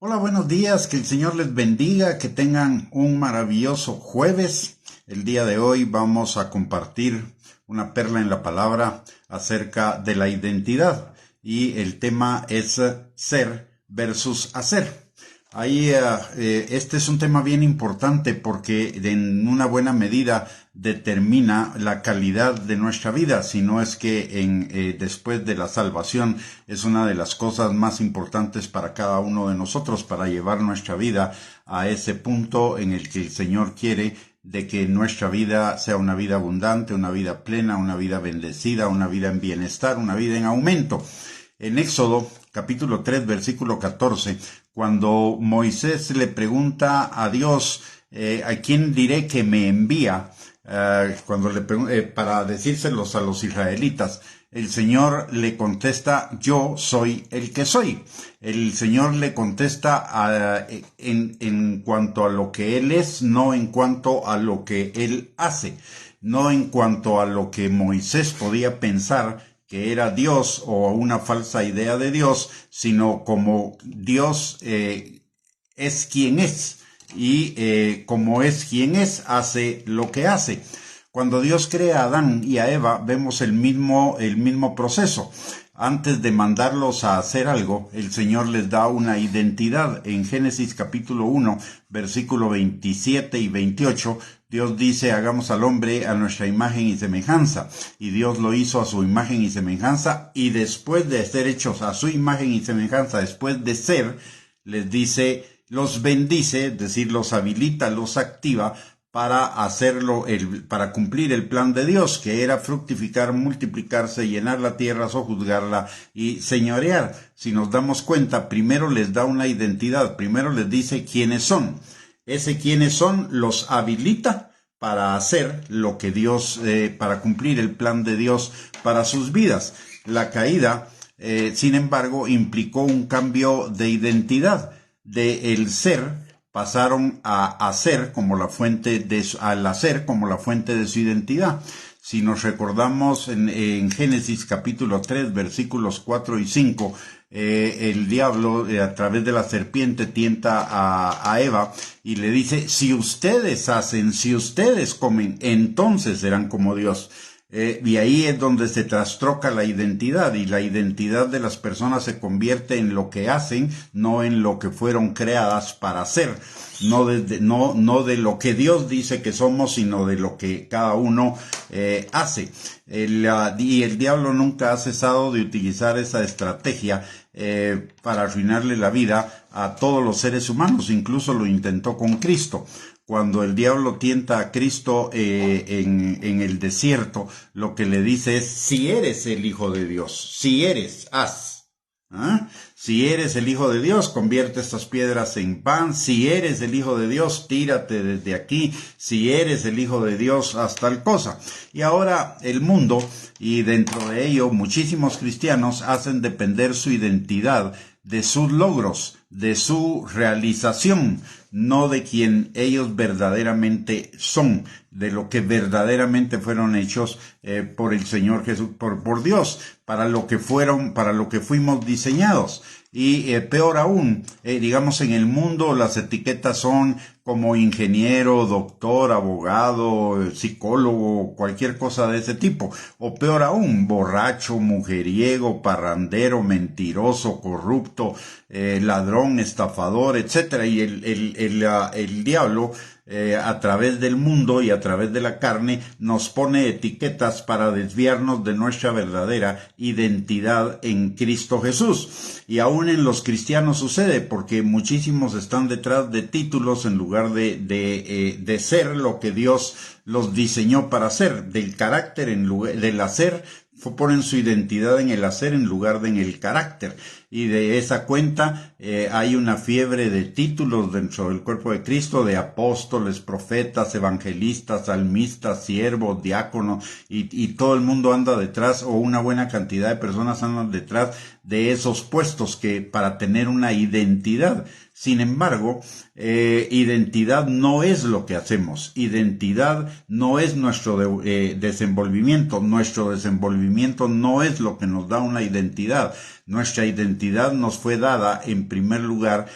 Hola, buenos días, que el Señor les bendiga, que tengan un maravilloso jueves. El día de hoy vamos a compartir una perla en la palabra acerca de la identidad y el tema es ser versus hacer. Este es un tema bien importante porque en una buena medida determina la calidad de nuestra vida, si no es que después de la salvación es una de las cosas más importantes para cada uno de nosotros, para llevar nuestra vida a ese punto en el que el Señor quiere de que nuestra vida sea una vida abundante, una vida plena, una vida bendecida, una vida en bienestar, una vida en aumento. En Éxodo, capítulo 3, versículo 14, cuando Moisés le pregunta a Dios, ¿a quién diré que me envía? Para decírselos a los israelitas, el Señor le contesta, yo soy el que soy. El Señor le contesta en cuanto a lo que Él es, no en cuanto a lo que Él hace, no en cuanto a lo que Moisés podía pensar que era Dios o una falsa idea de Dios, sino como Dios es quien es y como es quien es, hace lo que hace. Cuando Dios crea a Adán y a Eva, vemos el mismo proceso. Antes de mandarlos a hacer algo, el Señor les da una identidad. En Génesis capítulo 1, versículo 27 y 28, Dios dice, hagamos al hombre a nuestra imagen y semejanza. Y Dios lo hizo a su imagen y semejanza, y después de ser hechos a su imagen y semejanza, después de ser, les dice, los bendice, es decir, los habilita, los activa, para para cumplir el plan de Dios, que era fructificar, multiplicarse, llenar la tierra, sojuzgarla y señorear. Si nos damos cuenta, primero les da una identidad, primero les dice quiénes son. Ese quiénes son los habilita para hacer lo que Dios, para cumplir el plan de Dios para sus vidas. La caída, sin embargo, implicó un cambio de identidad, de el ser pasaron a hacer como la fuente al hacer como la fuente de su identidad. Si nos recordamos en Génesis capítulo 3, versículos 4 y 5, el diablo a través de la serpiente tienta a Eva y le dice, si ustedes hacen, si ustedes comen, entonces serán como Dios. Y ahí es donde se trastroca la identidad, y la identidad de las personas se convierte en lo que hacen, no en lo que fueron creadas para hacer, no de lo que Dios dice que somos, sino de lo que cada uno hace. Y el diablo nunca ha cesado de utilizar esa estrategia para arruinarle la vida a todos los seres humanos, incluso lo intentó con Cristo. Cuando el diablo tienta a Cristo en el desierto, lo que le dice es, si eres el Hijo de Dios, si eres, haz. ¿Ah? Si eres el Hijo de Dios, convierte estas piedras en pan. Si eres el Hijo de Dios, tírate desde aquí. Si eres el Hijo de Dios, haz tal cosa. Y ahora el mundo, y dentro de ello muchísimos cristianos, hacen depender su identidad de sus logros, de su realización, no de quien ellos verdaderamente son, de lo que verdaderamente fueron hechos por el Señor Jesús, por Dios, para lo que fuimos diseñados. Y peor aún, digamos, en el mundo las etiquetas son como ingeniero, doctor, abogado, psicólogo, cualquier cosa de ese tipo. O peor aún, borracho, mujeriego, parrandero, mentiroso, corrupto, ladrón, estafador, etcétera. Y el diablo, a través del mundo y a través de la carne, nos pone etiquetas para desviarnos de nuestra verdadera identidad en Cristo Jesús. Y aún en los cristianos sucede, porque muchísimos están detrás de títulos en lugar de ser lo que Dios los diseñó para ser, del carácter en lugar del hacer. Ponen su identidad en el hacer en lugar de en el carácter, y de esa cuenta hay una fiebre de títulos dentro del cuerpo de Cristo, de apóstoles, profetas, evangelistas, salmistas, siervos, diáconos, y todo el mundo anda detrás, o una buena cantidad de personas andan detrás de esos puestos que para tener una identidad. Sin embargo, identidad no es lo que hacemos, identidad no es nuestro desenvolvimiento no es lo que nos da una identidad. Nuestra identidad nos fue dada en primer lugar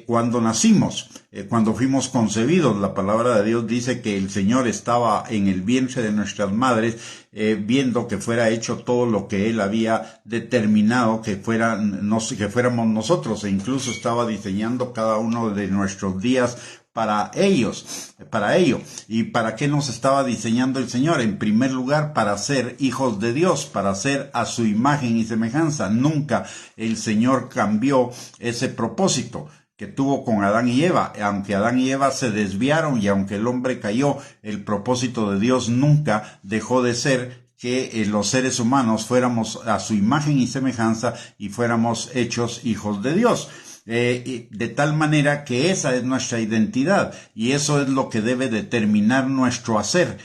cuando nacimos, cuando fuimos concebidos. La palabra de Dios dice que el Señor estaba en el vientre de nuestras madres, viendo que fuera hecho todo lo que Él había determinado que fuéramos nosotros, e incluso estaba diseñando cada uno de nuestros días para ello. ¿Y para qué nos estaba diseñando el Señor? En primer lugar, para ser hijos de Dios, para ser a su imagen y semejanza. Nunca el Señor cambió ese propósito que tuvo con Adán y Eva. Aunque Adán y Eva se desviaron y aunque el hombre cayó, el propósito de Dios nunca dejó de ser que los seres humanos fuéramos a su imagen y semejanza y fuéramos hechos hijos de Dios. De tal manera que esa es nuestra identidad y eso es lo que debe determinar nuestro hacer,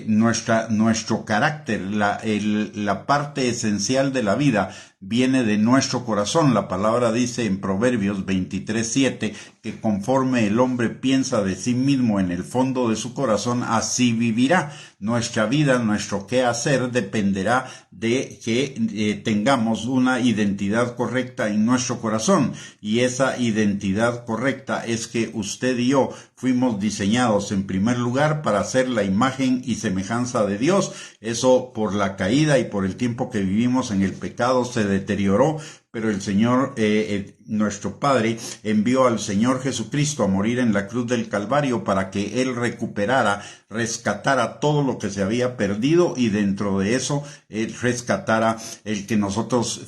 nuestro carácter. La parte esencial de la vida viene de nuestro corazón. La palabra dice en Proverbios 23:7 que conforme el hombre piensa de sí mismo en el fondo de su corazón, así vivirá. Nuestra vida, nuestro qué hacer dependerá de que tengamos una identidad correcta en nuestro corazón, y esa identidad correcta es que usted y yo fuimos diseñados en primer lugar para ser la imagen y semejanza de Dios. Eso por la caída y por el tiempo que vivimos en el pecado se deterioró, pero el Señor, nuestro Padre, envió al Señor Jesucristo a morir en la cruz del Calvario para que Él rescatara todo lo que se había perdido, y dentro de eso Él rescatara el que nosotros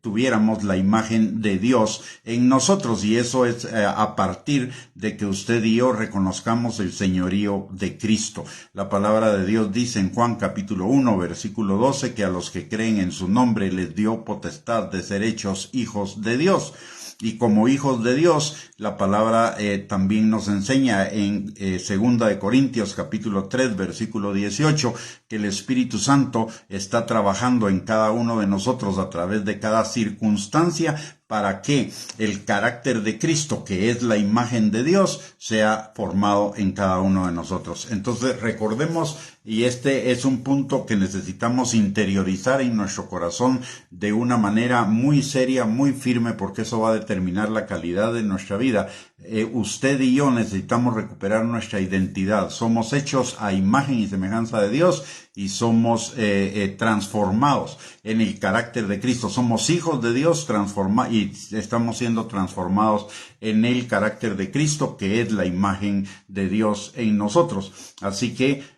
tuviéramos la imagen de Dios en nosotros, y eso es a partir de que usted y yo reconozcamos el señorío de Cristo. La palabra de Dios dice en Juan capítulo 1 versículo 12 que a los que creen en su nombre les dio potestad de ser hechos hijos de Dios. Y como hijos de Dios, la palabra también nos enseña en 2 de Corintios capítulo 3 versículo 18 que el Espíritu Santo está trabajando en cada uno de nosotros a través de cada circunstancia para que el carácter de Cristo, que es la imagen de Dios, sea formado en cada uno de nosotros. Entonces recordemos, y este es un punto que necesitamos interiorizar en nuestro corazón de una manera muy seria, muy firme, porque eso va a determinar la calidad de nuestra vida. Usted y yo necesitamos recuperar nuestra identidad. Somos hechos a imagen y semejanza de Dios y somos transformados en el carácter de Cristo. Somos hijos de Dios y estamos siendo transformados en el carácter de Cristo, que es la imagen de Dios en nosotros. Así que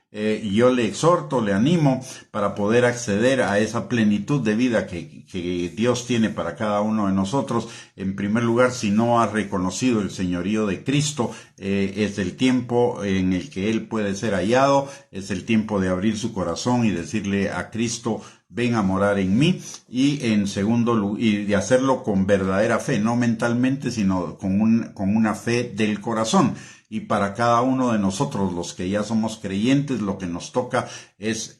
yo le exhorto, le animo para poder acceder a esa plenitud de vida que Dios tiene para cada uno de nosotros. En primer lugar, si no ha reconocido el señorío de Cristo, es el tiempo en el que Él puede ser hallado, es el tiempo de abrir su corazón y decirle a Cristo: ven a morar en mí, y en segundo lugar, y de hacerlo con verdadera fe, no mentalmente, sino con una fe del corazón. Y para cada uno de nosotros, los que ya somos creyentes, lo que nos toca es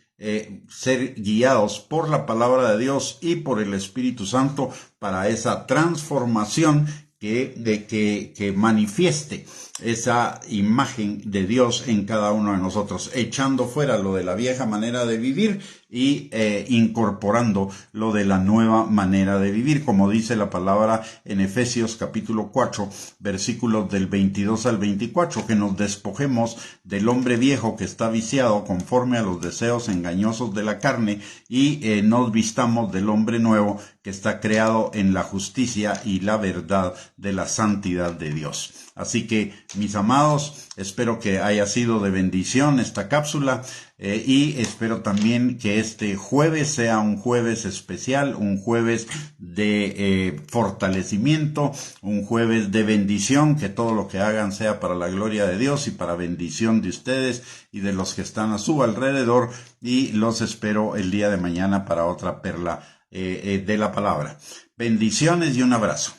ser guiados por la palabra de Dios y por el Espíritu Santo para esa transformación que manifieste esa imagen de Dios en cada uno de nosotros, echando fuera lo de la vieja manera de vivir y incorporando lo de la nueva manera de vivir, como dice la palabra en Efesios capítulo 4 versículos del 22 al 24, que nos despojemos del hombre viejo que está viciado conforme a los deseos engañosos de la carne y nos vistamos del hombre nuevo que está creado en la justicia y la verdad de la santidad de Dios. Así que, mis amados, espero que haya sido de bendición esta cápsula y espero también que este jueves sea un jueves especial, un jueves de fortalecimiento, un jueves de bendición, que todo lo que hagan sea para la gloria de Dios y para bendición de ustedes y de los que están a su alrededor, y los espero el día de mañana para otra perla de la palabra. Bendiciones y un abrazo.